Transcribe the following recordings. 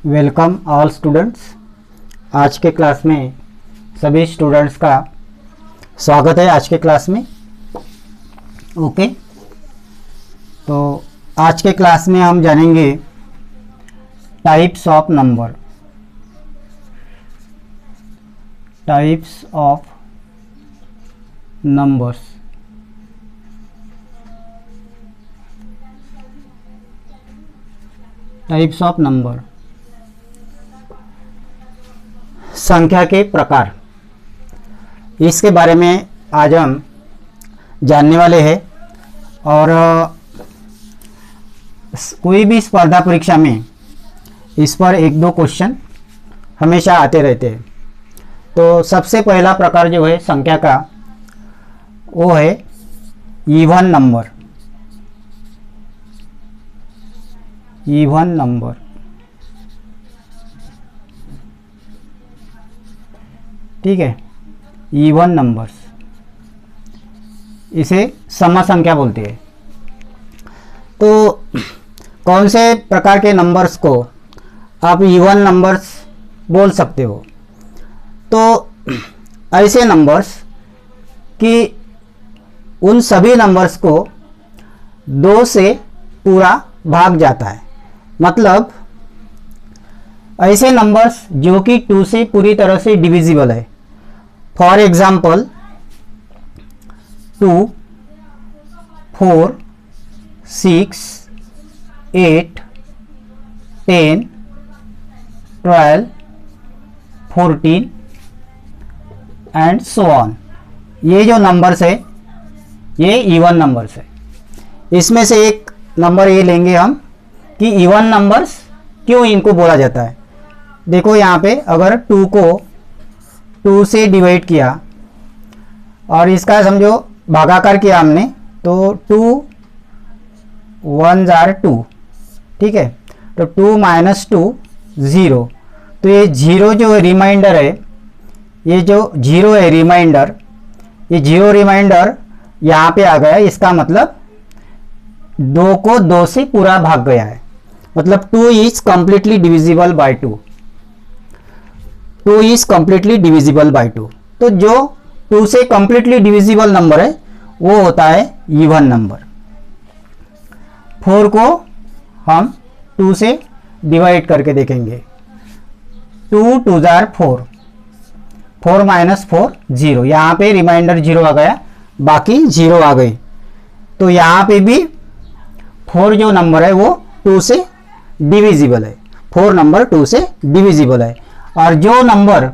Welcome all students. आज के class में सभी स्टूडेंट्स का स्वागत है। आज के क्लास में ओके, तो आज के क्लास में हम जानेंगे types of number. Types of numbers. Types of number, संख्या के प्रकार, इसके बारे में आज हम जानने वाले हैं। और कोई भी स्पर्धा परीक्षा में इस पर एक दो क्वेश्चन हमेशा आते रहते हैं। तो सबसे पहला प्रकार जो है संख्या का, वो है इवन नंबर। इवन नंबर, ठीक है। इवन नंबर्स, इसे सम संख्या बोलते हैं। तो कौन से प्रकार के नंबर्स को आप इवन नंबर्स बोल सकते हो? तो ऐसे नंबर्स कि उन सभी नंबर्स को 2 से पूरा भाग जाता है। मतलब ऐसे नंबर्स जो कि 2 से पूरी तरह से डिविजिबल है। For example 2, 4, 6, 8, 10, 12, 14 and so on. ये जो नंबर्स है ये इवन नंबर्स है। इसमें से एक नंबर ये लेंगे हम कि इवन नंबर्स क्यों इनको बोला जाता है। देखो यहाँ पे अगर 2 को 2 से डिवाइड किया और इसका समझो भागाकार किया हमने, तो 2 1s are 2, ठीक है। तो 2 - 2 0। तो ये 0 जो रिमाइंडर है, ये जो 0 है रिमाइंडर, ये 0 रिमाइंडर यहाँ पे आ गया। इसका मतलब 2 को 2 से पूरा भाग गया है। मतलब 2 is completely divisible by 2। 2 is completely divisible by 2। तो जो 2 से कंप्लीटली डिविजिबल नंबर है वो होता है इवन नंबर। 4 को हम 2 से डिवाइड करके देखेंगे। 2 2s are 4, 4 - 4 0। यहाँ पे रिमाइंडर 0 आ गया, बाकी 0 आ गई। तो यहाँ पे भी 4 जो नंबर है वो 2 से डिविजिबल है। 4 नंबर 2 से डिविजिबल है। और जो नंबर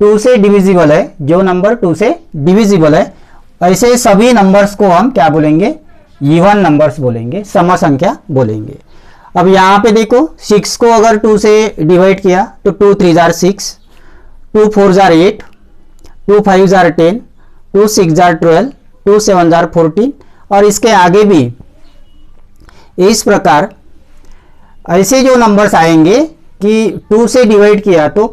2 से डिविजिबल है, जो नंबर 2 से डिविजिबल है, ऐसे सभी नंबर्स को हम क्या बोलेंगे? इवन नंबर्स बोलेंगे, सम संख्या बोलेंगे। अब यहाँ पे देखो 6 को अगर 2 से डिवाइड किया तो 2 3s are 6, 2 4s are 8, 2 5s are 10, 2 6s are 12, 2 7s are 14 और इसके आगे भी इस प्रकार ऐसे जो नंबर्स आएंगे कि 2 से डिवाइड किया तो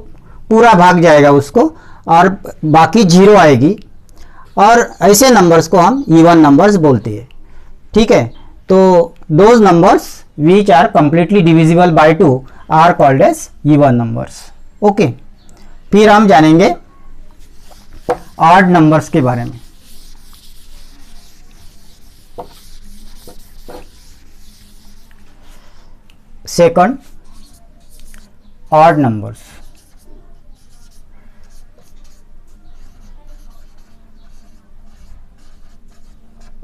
पूरा भाग जाएगा उसको और बाकी 0 आएगी। और ऐसे नंबर्स को हम इवन नंबर्स बोलते हैं, ठीक है। तो those numbers which are completely divisible by 2 are called as even numbers. Okay, फिर हम जानेंगे ऑड नंबर्स के बारे में। Second, odd numbers.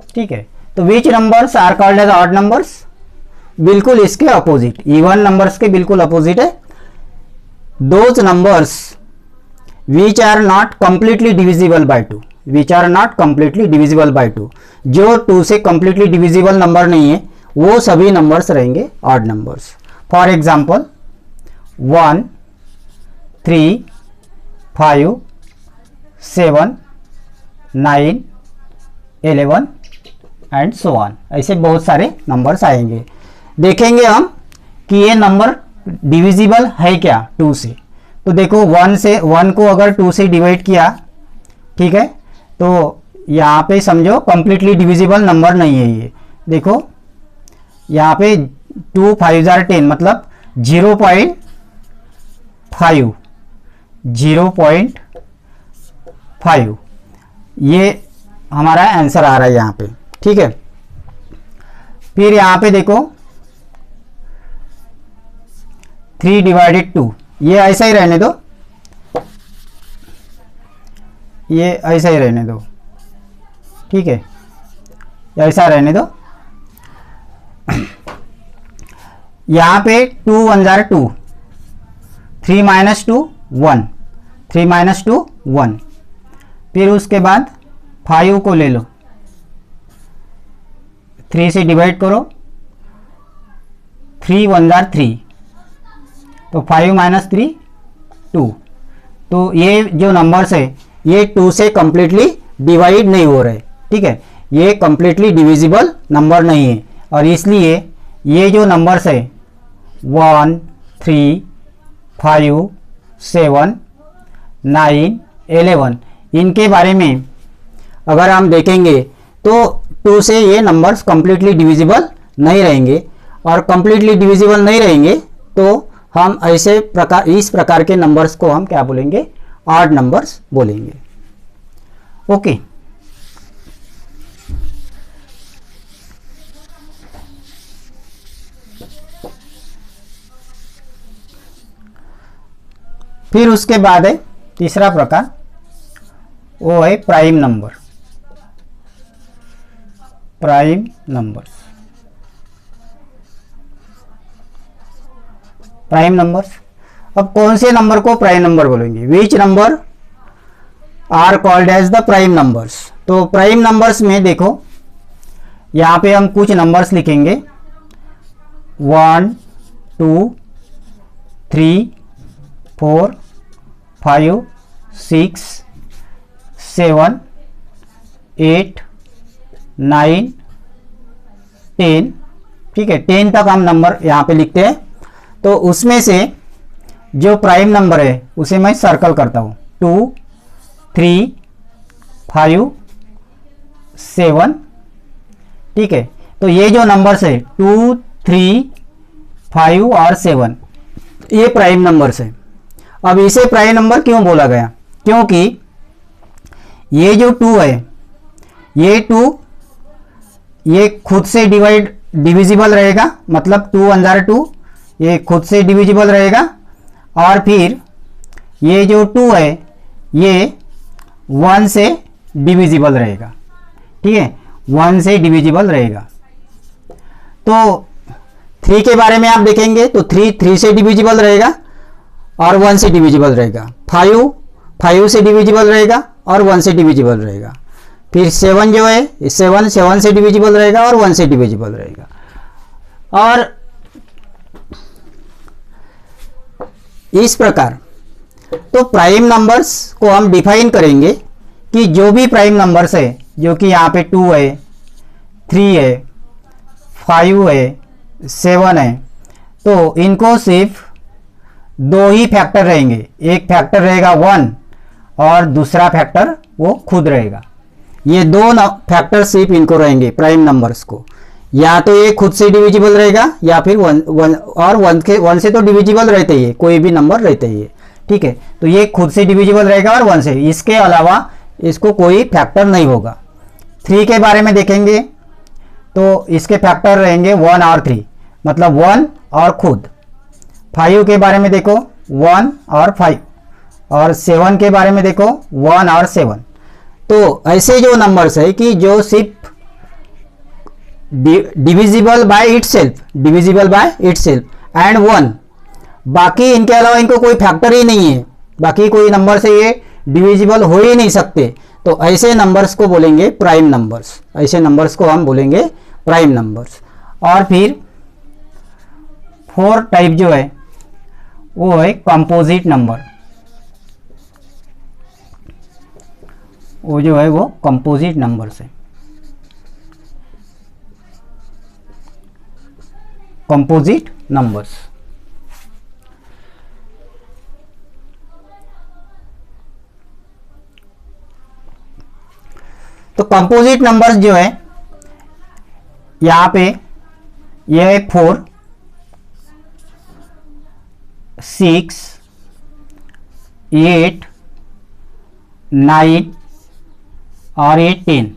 ठीक है। तो which numbers are called as odd numbers? बिल्कुल इसके अपोजिट, इवन नंबर्स के बिल्कुल अपोजिट है। Those numbers which are not completely divisible by 2, which are not completely divisible by 2, जो 2 से कंप्लीटली डिविजिबल नंबर नहीं है, वो सभी नंबर्स रहेंगे odd numbers. For example 1, 3, 5, 7, 9, 11 and so on. ऐसे बहुत सारे नंबर्स आएंगे। देखेंगे हम कि ये नंबर डिविजिबल है क्या 2 से। तो देखो 1 को अगर 2 से डिवाइड किया, ठीक है, तो यहाँ पे समझो कंप्लीटली डिविजिबल नंबर नहीं है ये। देखो यहाँ पे 2 5s are 10, मतलब 0.5, 0.5 ये हमारा आंसर आ रहा है यहाँ पे। ठीक है, फिर यहाँ पे देखो 3/2, ये ऐसा ही रहने दो, ये ऐसा ही रहने दो। ठीक है, ऐसा रहने दो। यहाँ पे 2 1 जार 2, 3 - 2 1, 3 - 2 1। फिर उसके बाद 5 को ले लो, 3 से डिवाइड करो, 3 1 जार 3, तो 5 - 3 2। तो ये जो नंबर्स है ये 2 से कंप्लीटली डिवाइड नहीं हो रहे। ठीक है, ये कंप्लीटली डिविजिबल नंबर नहीं है, और इसलिए ये जो नंबर्स है 1 3 5 7 9 11, इनके बारे में अगर हम देखेंगे तो 2 से ये नंबर्स कंप्लीटली डिविजिबल नहीं रहेंगे, और कंप्लीटली डिविजिबल नहीं रहेंगे तो हम ऐसे प्रकार, इस प्रकार के नंबर्स को हम क्या बोलेंगे, ऑड नंबर्स बोलेंगे। ओके, फिर उसके बाद है तीसरा प्रकार, वो है prime number. Prime numbers, prime numbers. अब कौन से नंबर को प्राइम नंबर बोलेंगे, which number are called as the prime numbers. तो प्राइम नंबर्स में देखो यहाँ पे हम कुछ नंबर्स लिखेंगे, 1 2 3 4 5 6 7 8 9 10। ठीक है, 10 तक हम नंबर यहाँ पे लिखते हैं। तो उसमें से जो प्राइम नंबर है उसे मैं सर्कल करता हूँ, 2 3 5 7। ठीक है, तो ये जो नंबर्स है 2 3 5 और 7, ये प्राइम नंबर्स है। अब इसे प्राइम नंबर क्यों बोला गया, क्योंकि ये जो 2 है, ये 2 ये खुद से डिविजिबल रहेगा, मतलब 2 1 जार 2, ये खुद से डिविजिबल रहेगा। और फिर ये जो 2 है ये 1 से डिविजिबल रहेगा। ठीक है, 1 से डिविजिबल रहेगा। तो 3 के बारे में आप देखेंगे तो 3 से डिविजिबल रहेगा और 1 से डिविजिबल रहेगा। 5 से डिविजिबल रहेगा और 1 से डिविजिबल रहेगा। फिर 7 जो है 7 से डिविजिबल रहेगा और 1 से डिविजिबल रहेगा। और इस प्रकार तो प्राइम नंबर्स को हम डिफाइन करेंगे कि जो भी प्राइम नंबर्स है, जो कि यहाँ पे 2 है, 3 है, 5 है, 7 है, तो इनको सिर्फ 2 ही फैक्टर रहेंगे। एक फैक्टर रहेगा 1 और दूसरा फैक्टर वो खुद रहेगा। ये 2 फैक्टर सिर्फ इनको रहेंगे प्राइम नंबर्स को, या तो ये खुद से डिविजिबल रहेगा या फिर 1 से तो डिविजिबल रहते ही है, कोई भी नंबर रहते ही है। ठीक है, तो ये खुद से डिविजिबल रहेगा और 1 से, इसके अलावा इसको कोई फैक्टर नहीं होगा। 3 के बारे में देखेंगे तो इसके फैक्टर रहेंगे 1 और 3, मतलब 1 और खुद। 5 के बारे में देखो 1 और 5, और 7 के बारे में देखो 1 और 7। तो ऐसे जो नंबर्स है कि जो सिर्फ डिविजिबल बाय इटसेल्फ एंड 1, बाकी इनके अलावा इनको कोई फैक्टर ही नहीं है, बाकी कोई नंबर से ये डिविजिबल हो ही नहीं सकते। तो ऐसे नंबर्स को बोलेंगे प्राइम नंबर्स। ऐसे नंबर्स को हम बोलेंगे प्राइम नंबर्स। और फिर 4 टाइप जो है वो है कंपोजिट नंबर। वो जो है वो कंपोजिट नंबर्स है। कंपोजिट नंबर्स, तो कंपोजिट नंबर्स जो है यहाँ पे ये है 4, 6, 8, 9 और ये 10।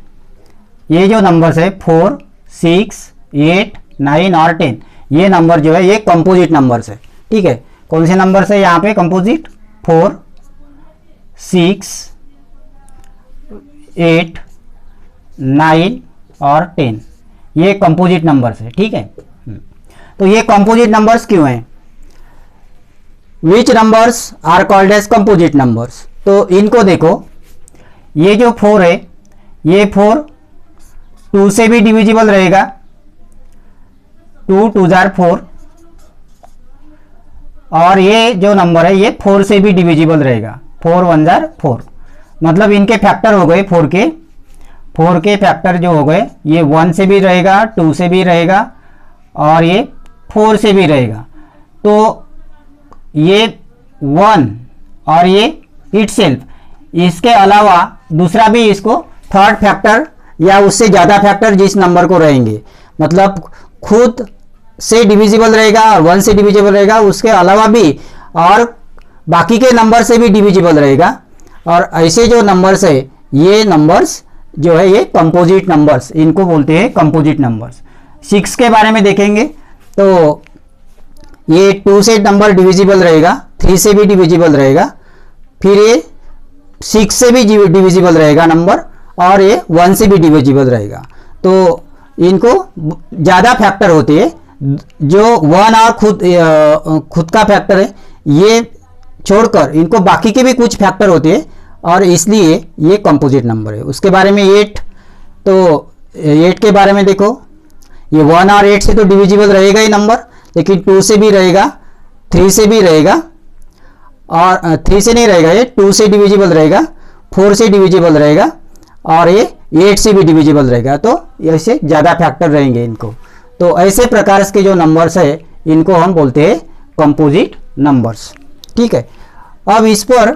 ये जो नंबर्स है 4, 6, 8, 9 और 10, ये नंबर जो है ये कंपोजिट नंबर्स है। ठीक है, कौन से नंबर्स है यहाँ पे कंपोजिट? 4, 6, 8, 9 और 10, ये कंपोजिट नंबर्स है। ठीक है, तो ये कंपोजिट नंबर्स क्यों हैं? Which numbers are called as composite numbers? तो इनको देखो, ये जो 4 है ये 4 2 से भी डिविजिबल रहेगा, 2 2 जार 4, और ये जो नंबर है ये 4 से भी डिविजिबल रहेगा, 4 1 जार 4। मतलब इनके फैक्टर हो गए 4 के फैक्टर जो हो गए, ये 1 से भी रहेगा, 2 से भी रहेगा और ये 4 से भी रहेगा। तो ये 1 और ये इटसेल्फ, इसके अलावा दूसरा भी इसको थर्ड फैक्टर या उससे ज़्यादा फैक्टर जिस नंबर को रहेंगे, मतलब खुद से डिविजिबल रहेगा और 1 से डिविजिबल रहेगा, उसके अलावा भी और बाकी के नंबर से भी डिविजिबल रहेगा। और ऐसे जो नंबर्स है ये नंबर्स जो है ये कंपोजिट नंबर्स, इनको बोलते हैं कंपोजिट नंबर्स। 6 के बारे में देखेंगे तो ये 2 से नंबर डिविजिबल रहेगा, 3 से भी डिविजिबल रहेगा, फिर ये 6 से भी डिविजिबल रहेगा नंबर, और ये 1 से भी डिविजिबल रहेगा। तो इनको ज़्यादा फैक्टर होते हैं, जो 1 और खुद का फैक्टर है ये छोड़कर इनको बाकी के भी कुछ फैक्टर होते हैं, और इसलिए ये कंपोजिट नंबर है। उसके बारे में 8, तो 8 के बारे में देखो, ये 1 और 8 से तो डिविजिबल रहेगा ही नंबर, लेकिन 2 से भी रहेगा, 3 से भी रहेगा, और 3 से नहीं रहेगा, ये 2 से डिविजिबल रहेगा, 4 से डिविजिबल रहेगा, और ये 8 से भी डिविजिबल रहेगा। तो ऐसे ज़्यादा फैक्टर रहेंगे इनको। तो ऐसे प्रकार के जो नंबर्स है इनको हम बोलते हैं कंपोजिट नंबर्स। ठीक है, अब इस पर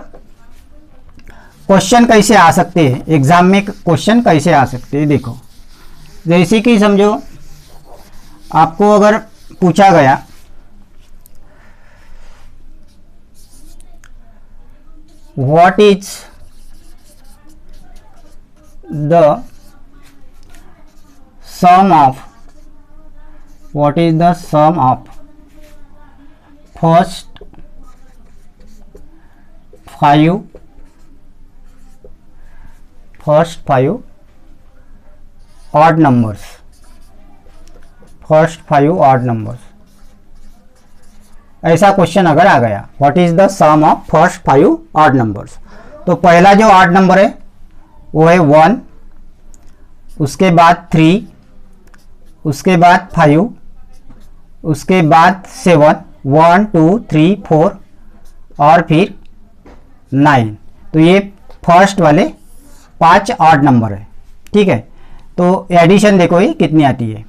क्वेश्चन कैसे आ सकते हैं, एग्जाम में क्वेश्चन कैसे आ सकते हैं? देखो, जैसे कि समझो आपको अगर पूछा गया what is the sum of first 5 odd numbers, ऐसा क्वेश्चन अगर आ गया, what is the sum of first 5 odd numbers, तो पहला जो ऑड नंबर है वो है 1, उसके बाद 3, उसके बाद 5, उसके बाद 7, 1 2 3 4 और फिर 9। तो ये फर्स्ट वाले 5 ऑड नंबर है। ठीक है, तो एडिशन देखो ये कितनी आती है,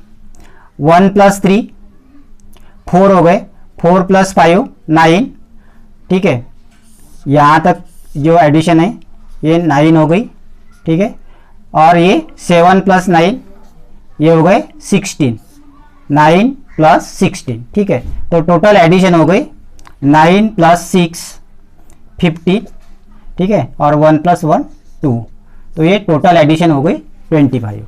1 + 3 4 हो गए, 4 + 5 9। ठीक है, यहाँ तक जो एडिशन है ये 9 हो गई। ठीक है, और ये 7 + 9 ये हो गए 16, 9 + 16। ठीक है, तो टोटल एडिशन हो गई 9 + 6 15। ठीक है, और 1 + 1 2, तो ये टोटल एडिशन हो गई 25।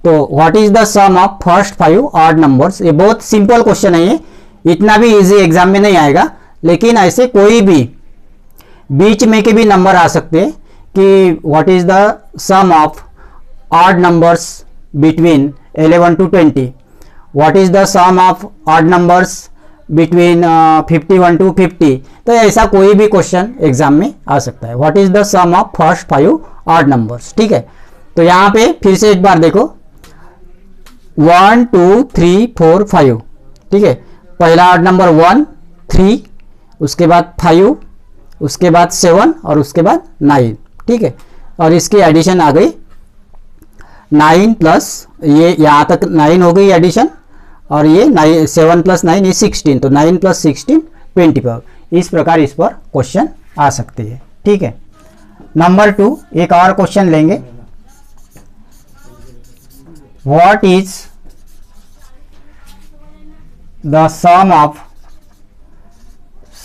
तो what is the sum of first 5 odd numbers, ये बहुत सिंपल क्वेश्चन है, ये इतना भी इजी एग्जाम में नहीं आएगा, लेकिन ऐसे कोई भी बीच में के भी नंबर आ सकते हैं कि what is the sum of odd numbers between 11 to 20, what is the sum of odd numbers between 51 to 50। तो ऐसा कोई भी क्वेश्चन एग्जाम में आ सकता है, what is the sum of first 5 odd numbers. ठीक है, तो यहाँ पे फिर से एक बार देखो 1 2 3 4 5। ठीक है, पहला ऑड नंबर 1 3, उसके बाद 5, उसके बाद 7 और उसके बाद 9। ठीक है, और इसकी एडिशन आ गई 9 प्लस ये यहाँ तक 9 हो गई एडिशन, और ये 7 + 9 ये 16, तो 9 + 16 25। इस प्रकार इस पर क्वेश्चन आ सकते हैं। ठीक है, नंबर 2 एक और क्वेश्चन लेंगे, what is the sum of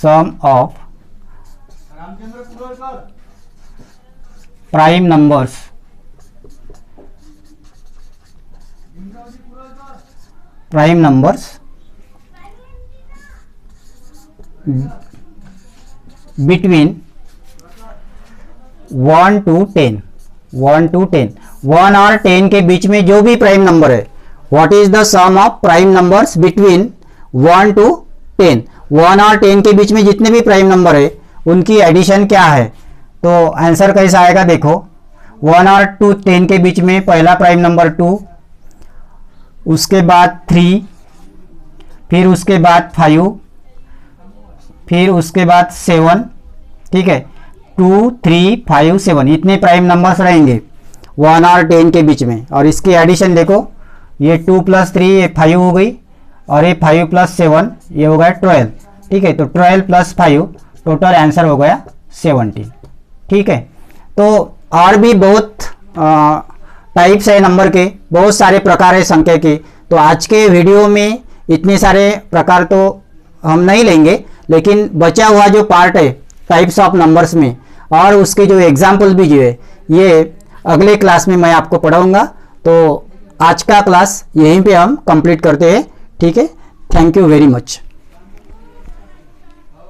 sum of prime numbers between 1 to 10, 1 और 10 के बीच में जो भी प्राइम नंबर है, what is the sum of prime numbers between 1 to 10। 1 और 10 के बीच में जितने भी प्राइम नंबर है उनकी एडिशन क्या है। तो आंसर कैसा आएगा देखो, 1 और 10 के बीच में पहला प्राइम नंबर 2, उसके बाद 3, फिर उसके बाद 5, फिर उसके बाद 7, ठीक है, 2, 3, 5, 7 इतने प्राइम नंबर्स रहेंगे 1 और 10 के बीच में। और इसकी एडिशन देखो, ये 2 + 3 ये 5 हो गई, और ये 5 + 7 ये हो गया 12, ठीक है। तो 12 + 5 टोटल आंसर हो गया 17, ठीक है। तो और भी बहुत टाइप्स है नंबर के, बहुत सारे प्रकार है संख्या के। तो आज के वीडियो में इतने सारे प्रकार तो हम नहीं लेंगे, लेकिन बचा हुआ जो पार्ट है टाइप्स ऑफ नंबर्स में और उसके जो एग्जाम्पल भी जो है ये अगले क्लास में मैं आपको पढ़ाऊंगा। तो आज का क्लास यहीं पे हम कंप्लीट करते हैं, ठीक है। Thank you very much.